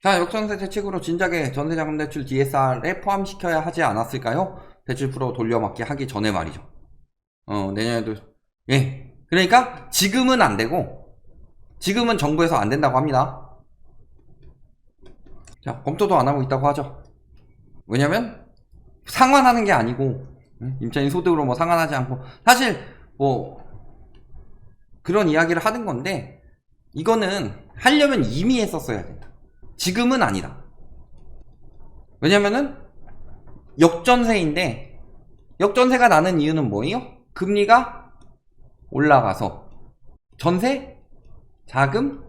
자, 역전세 대책으로 진작에 전세자금대출 DSR에 포함시켜야 하지 않았을까요? 대출 풀어 돌려막기 하기 전에 말이죠. 내년에도. 예. 그러니까 지금은 안 되고, 지금은 정부에서 안 된다고 합니다. 자, 검토도 안 하고 있다고 하죠. 왜냐면 상환하는 게 아니고, 임차인 소득으로 뭐 상환하지 않고, 사실 뭐 그런 이야기를 하는 건데, 이거는 하려면 이미 했었어야 된다. 지금은 아니다. 왜냐면은 역전세인데, 역전세가 나는 이유는 뭐예요? 금리가 올라가서 전세, 자금,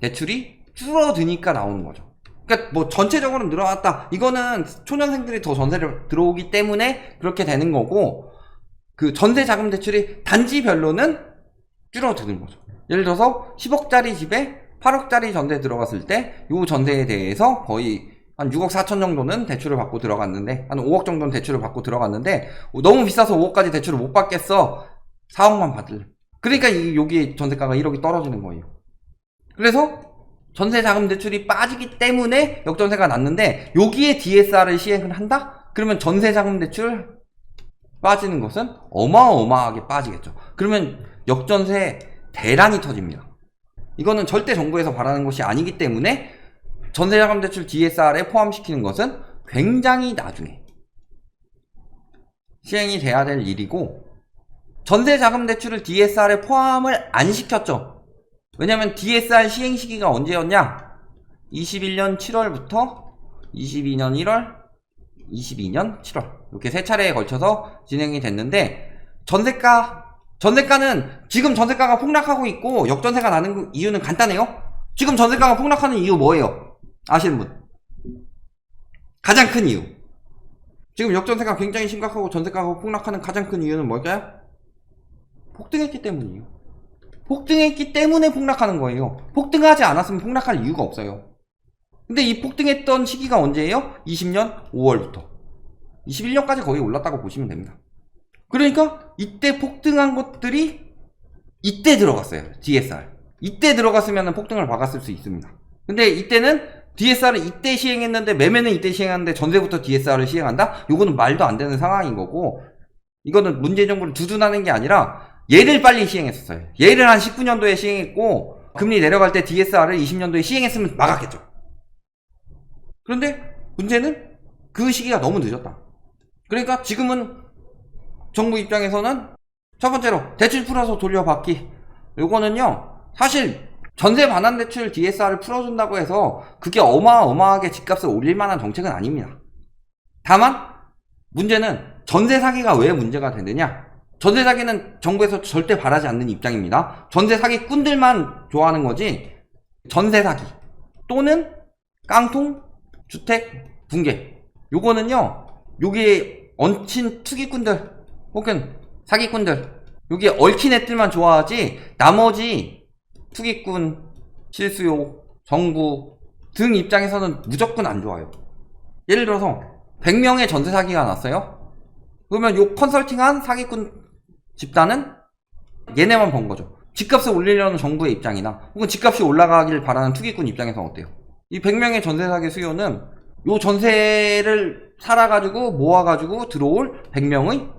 대출이 줄어드니까 나오는 거죠. 그러니까 뭐 전체적으로 늘어났다, 이거는 초년생들이 더 전세를 들어오기 때문에 그렇게 되는 거고, 그 전세 자금 대출이 단지별로는 줄어드는 거죠. 예를 들어서 10억짜리 집에 8억짜리 전세 들어갔을 때 이 전세에 대해서 거의 한 6억 4천 정도는 대출을 받고 들어갔는데, 한 5억 정도는 대출을 받고 들어갔는데, 너무 비싸서 5억까지 대출을 못 받겠어, 4억만 받을래. 그러니까 여기 전세가가 1억이 떨어지는 거예요. 그래서 전세 자금 대출이 빠지기 때문에 역전세가 났는데, 여기에 DSR을 시행을 한다? 그러면 전세 자금 대출 빠지는 것은 어마어마하게 빠지겠죠. 그러면 역전세 대란이 터집니다. 이거는 절대 정부에서 바라는 것이 아니기 때문에 전세자금대출 DSR에 포함시키는 것은 굉장히 나중에 시행이 돼야 될 일이고, 전세자금대출을 DSR에 포함을 안 시켰죠. 왜냐면 DSR 시행 시기가 언제였냐? 21년 7월부터 22년 1월, 22년 7월, 이렇게 세 차례에 걸쳐서 진행이 됐는데, 전세가는 지금 전세가가 폭락하고 있고 역전세가 나는 이유는 간단해요. 지금 전세가가 폭락하는 이유 뭐예요? 아시는 분? 가장 큰 이유. 지금 역전세가 굉장히 심각하고 전세가가 폭락하는 가장 큰 이유는 뭘까요? 폭등했기 때문이에요. 폭등했기 때문에 폭락하는 거예요. 폭등하지 않았으면 폭락할 이유가 없어요. 근데 이 폭등했던 시기가 언제예요? 20년 5월부터 21년까지 거의 올랐다고 보시면 됩니다. 그러니까 이때 폭등한 것들이 이때 들어갔어요. DSR. 이때 들어갔으면 폭등을 막았을 수 있습니다. 근데 이때는 DSR을 이때 시행했는데, 매매는 이때 시행하는데 전세부터 DSR을 시행한다? 이거는 말도 안 되는 상황인 거고, 이거는 문재인 정부를 두둔하는 게 아니라 얘를 빨리 시행했었어요. 얘를 한 19년도에 시행했고, 금리 내려갈 때 DSR을 20년도에 시행했으면 막았겠죠. 그런데 문제는 그 시기가 너무 늦었다. 그러니까 지금은 정부 입장에서는 첫 번째로 대출 풀어서 돌려받기, 요거는요 사실 전세 반환 대출 DSR을 풀어준다고 해서 그게 어마어마하게 집값을 올릴 만한 정책은 아닙니다. 다만 문제는 전세 사기가 왜 문제가 되느냐, 전세 사기는 정부에서 절대 바라지 않는 입장입니다. 전세 사기꾼들만 좋아하는 거지, 전세 사기 또는 깡통 주택 붕괴, 요거는요 여기에 얹힌 투기꾼들 혹은 사기꾼들, 여기 얽힌 애들만 좋아하지 나머지 투기꾼, 실수요, 정부 등 입장에서는 무조건 안 좋아요. 예를 들어서 100명의 전세 사기가 났어요. 그러면 요 컨설팅한 사기꾼 집단은 얘네만 번 거죠. 집값을 올리려는 정부의 입장이나 혹은 집값이 올라가길 바라는 투기꾼 입장에서는 어때요? 이 100명의 전세 사기 수요는 요 전세를 살아가지고 모아가지고 들어올 100명의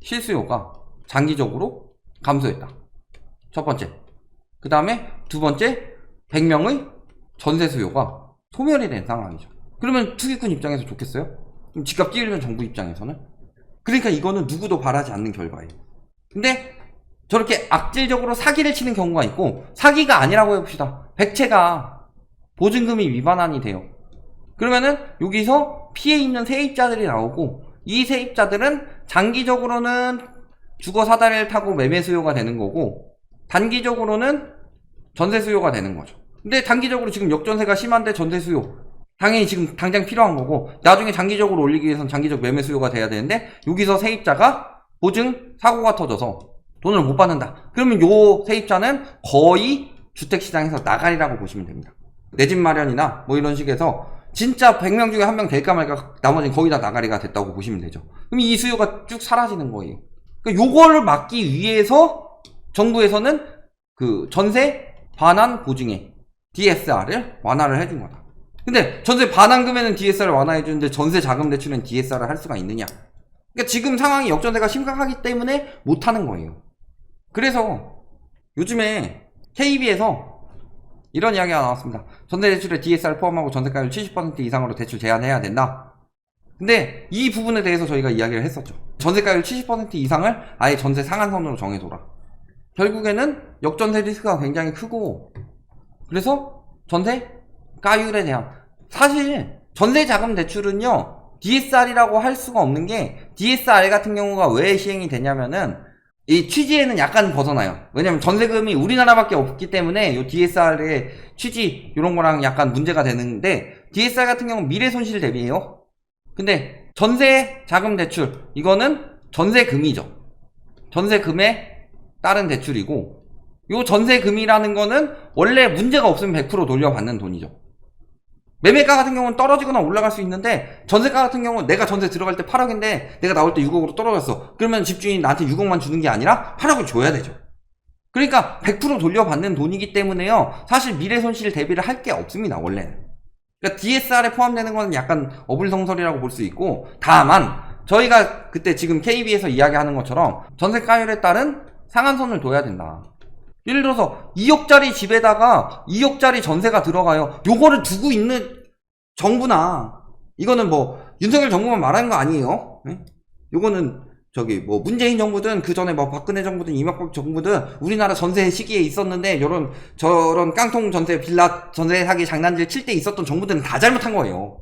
실수요가 장기적으로 감소했다. 첫 번째. 그 다음에 두 번째, 100명의 전세 수요가 소멸이 된 상황이죠. 그러면 투기꾼 입장에서 좋겠어요? 그럼 집값 뛰려는 정부 입장에서는? 그러니까 이거는 누구도 바라지 않는 결과예요. 근데 저렇게 악질적으로 사기를 치는 경우가 있고, 사기가 아니라고 해봅시다. 백채가 보증금이 위반환이 돼요. 그러면은 여기서 피해 입는 세입자들이 나오고, 이 세입자들은 장기적으로는 주거 사다리를 타고 매매 수요가 되는 거고, 단기적으로는 전세 수요가 되는 거죠. 근데 단기적으로 지금 역전세가 심한데 전세 수요 당연히 지금 당장 필요한 거고, 나중에 장기적으로 올리기 위해서는 장기적 매매 수요가 돼야 되는데, 여기서 세입자가 보증 사고가 터져서 돈을 못 받는다. 그러면 요 세입자는 거의 주택시장에서 나가리라고 보시면 됩니다. 내 집 마련이나 뭐 이런 식에서 진짜 100명 중에 한 명 될까 말까, 나머지는 거의 다 나가리가 됐다고 보시면 되죠. 그럼 이 수요가 쭉 사라지는 거예요. 그러니까 요거를 막기 위해서 정부에서는 그 전세 반환 보증액 DSR을 완화를 해준 거다. 근데 전세 반환금에는 DSR을 완화해주는데 전세 자금 대출은 DSR을 할 수가 있느냐? 그러니까 지금 상황이 역전세가 심각하기 때문에 못하는 거예요. 그래서 요즘에 KB에서 이런 이야기가 나왔습니다. 전세 대출에 DSR 포함하고 전세가율 70% 이상으로 대출 제한해야 된다. 근데 이 부분에 대해서 저희가 이야기를 했었죠. 전세가율 70% 이상을 아예 전세 상한선으로 정해둬라. 결국에는 역전세 리스크가 굉장히 크고, 그래서 전세가율에 대한, 사실 전세자금 대출은요 DSR이라고 할 수가 없는 게, DSR 같은 경우가 왜 시행이 되냐면은 이 취지에는 약간 벗어나요. 왜냐면 전세금이 우리나라밖에 없기 때문에 이 DSR의 취지 이런 거랑 약간 문제가 되는데, DSR 같은 경우는 미래 손실 대비예요. 근데 전세 자금 대출 이거는 전세금이죠. 전세금에 따른 대출이고, 요 전세금이라는 거는 원래 문제가 없으면 100% 돌려받는 돈이죠. 매매가 같은 경우는 떨어지거나 올라갈 수 있는데, 전세가 같은 경우는 내가 전세 들어갈 때 8억인데 내가 나올 때 6억으로 떨어졌어. 그러면 집주인이 나한테 6억만 주는 게 아니라 8억을 줘야 되죠. 그러니까 100% 돌려받는 돈이기 때문에요, 사실 미래 손실 대비를 할 게 없습니다, 원래는. 그러니까 DSR에 포함되는 건 약간 어불성설이라고 볼 수 있고, 다만 저희가 그때 지금 KB에서 이야기하는 것처럼 전세가율에 따른 상한선을 둬야 된다. 예를 들어서 2억짜리 집에다가 2억짜리 전세가 들어가요. 요거를 두고 있는 정부나, 이거는 뭐 윤석열 정부만 말하는 거 아니에요. 네? 요거는 저기 뭐 문재인 정부든 그 전에 뭐 박근혜 정부든 이명박 정부든 우리나라 전세 시기에 있었는데, 요런 저런 깡통 전세 빌라 전세 사기 장난질 칠 때 있었던 정부들은 다 잘못한 거예요.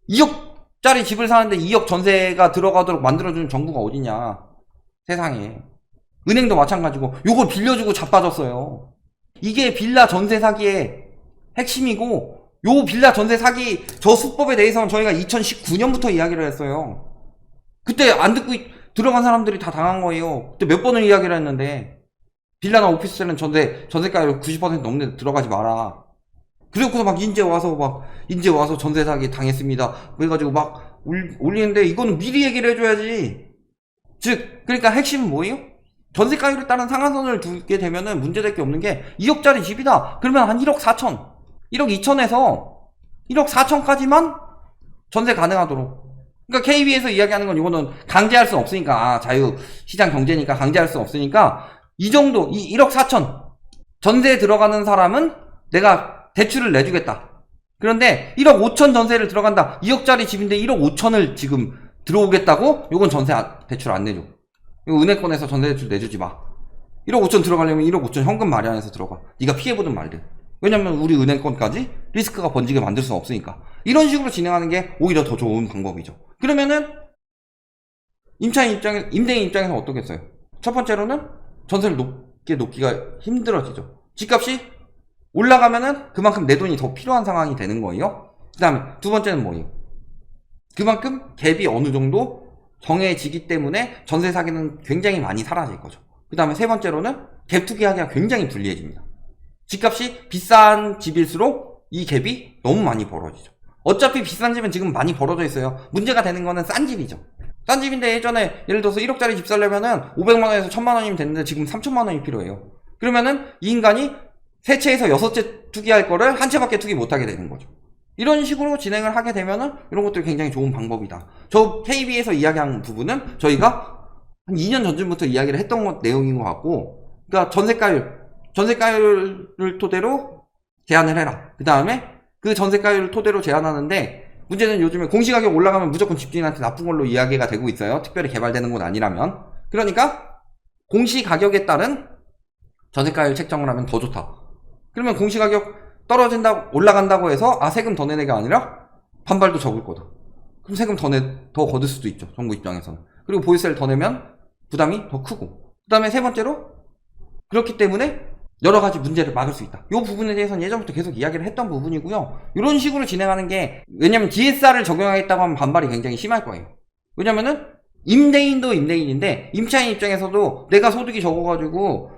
2억짜리 집을 사는데 2억 전세가 들어가도록 만들어주는 정부가 어디냐, 세상에. 은행도 마찬가지고 요걸 빌려주고 자빠졌어요. 이게 빌라 전세 사기의 핵심이고, 요 빌라 전세 사기 저 수법에 대해서는 저희가 2019년부터 이야기를 했어요. 그때 안 듣고 들어간 사람들이 다 당한 거예요. 그때 몇 번을 이야기를 했는데, 빌라나 오피스텔은 전세가율 90% 넘는 데 들어가지 마라. 그래갖고서 막 인제 와서 전세 사기 당했습니다. 그래가지고 막 올리는데, 이거는 미리 얘기를 해줘야지. 즉, 그러니까 핵심은 뭐예요? 전세가율에 따른 상한선을 두게 되면은 문제될 게 없는 게, 2억짜리 집이다. 그러면 한 1억 4천, 1억 2천에서 1억 4천까지만 전세 가능하도록. 그러니까 KB에서 이야기하는 건, 이거는 강제할 수 없으니까, 자유시장 경제니까 강제할 수 없으니까, 이 정도, 이 1억 4천 전세에 들어가는 사람은 내가 대출을 내주겠다. 그런데 1억 5천 전세를 들어간다. 2억짜리 집인데 1억 5천을 지금 들어오겠다고? 요건 전세 대출 안 내줘. 이거 은행권에서 전세 대출 내주지 마. 1억 5천 들어가려면 1억 5천 현금 마련해서 들어가. 네가 피해보든 말든. 왜냐면 우리 은행권까지 리스크가 번지게 만들 수는 없으니까. 이런 식으로 진행하는 게 오히려 더 좋은 방법이죠. 그러면은 임대인 입장에서 어떻겠어요? 첫 번째로는 전세를 높기가 힘들어지죠. 집값이 올라가면은 그만큼 내 돈이 더 필요한 상황이 되는 거예요. 그 다음에 두 번째는 뭐예요? 그만큼 갭이 어느 정도 정해지기 때문에 전세 사기는 굉장히 많이 사라질 거죠. 그 다음에 세 번째로는 갭 투기하기가 굉장히 불리해집니다. 집값이 비싼 집일수록 이 갭이 너무 많이 벌어지죠. 어차피 비싼 집은 지금 많이 벌어져 있어요. 문제가 되는 거는 싼 집이죠. 싼 집인데 예전에 예를 들어서 1억짜리 집 살려면은 500만원에서 1000만원이면 됐는데 지금 3000만원이 필요해요. 그러면은 이 인간이 세 채에서 6채 투기할 거를 한 채밖에 투기 못하게 되는 거죠. 이런 식으로 진행을 하게 되면은 이런 것들이 굉장히 좋은 방법이다. 저 KB에서 이야기한 부분은 저희가 한 2년 전쯤부터 이야기를 했던 내용인 것 같고, 그러니까 전세가율을 토대로 제한을 해라. 그 다음에 그 전세가율을 토대로 제한하는데, 문제는 요즘에 공시가격 올라가면 무조건 집주인한테 나쁜 걸로 이야기가 되고 있어요. 특별히 개발되는 곳 아니라면. 그러니까 공시가격에 따른 전세가율 책정을 하면 더 좋다. 그러면 공시가격 올라간다고 해서 세금 더 내는 게 아니라 반발도 적을 거다. 그럼 세금 더 거둘 수도 있죠, 정부 입장에서는. 그리고 보유세를 더 내면 부담이 더 크고. 그 다음에 세 번째로, 그렇기 때문에 여러 가지 문제를 막을 수 있다. 이 부분에 대해서는 예전부터 계속 이야기를 했던 부분이고요. 이런 식으로 진행하는 게, 왜냐면 DSR을 적용하겠다고 하면 반발이 굉장히 심할 거예요. 왜냐면은 임대인도 임대인인데, 임차인 입장에서도 내가 소득이 적어가지고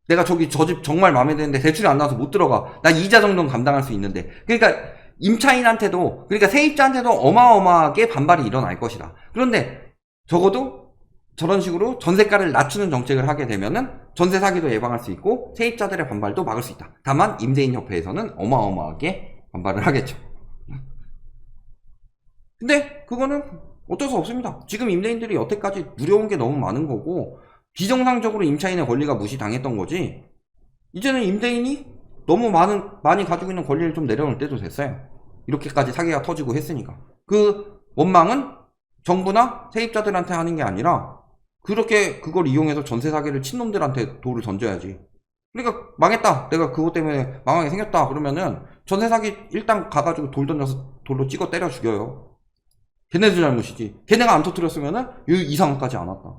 내가 저 집 정말 마음에 드는데 대출이 안 나와서 못 들어가. 나 이자 정도는 감당할 수 있는데. 그러니까 임차인한테도, 그러니까 세입자한테도 어마어마하게 반발이 일어날 것이다. 그런데 적어도 저런 식으로 전세가를 낮추는 정책을 하게 되면은 전세 사기도 예방할 수 있고 세입자들의 반발도 막을 수 있다. 다만 임대인 협회에서는 어마어마하게 반발을 하겠죠. 근데 그거는 어쩔 수 없습니다. 지금 임대인들이 여태까지 누려온 게 너무 많은 거고 비정상적으로 임차인의 권리가 무시당했던 거지, 이제는 임대인이 너무 많이 가지고 있는 권리를 좀 내려놓을 때도 됐어요. 이렇게까지 사기가 터지고 했으니까. 그 원망은 정부나 세입자들한테 하는 게 아니라 그렇게 그걸 이용해서 전세 사기를 친 놈들한테 돌을 던져야지. 그러니까 망했다, 내가 그것 때문에 망하게 생겼다 그러면은 전세 사기 일단 가가지고 돌 던져서 돌로 찍어 때려 죽여요. 걔네들 잘못이지. 걔네가 안 터뜨렸으면은 이 상황까지 안 왔다.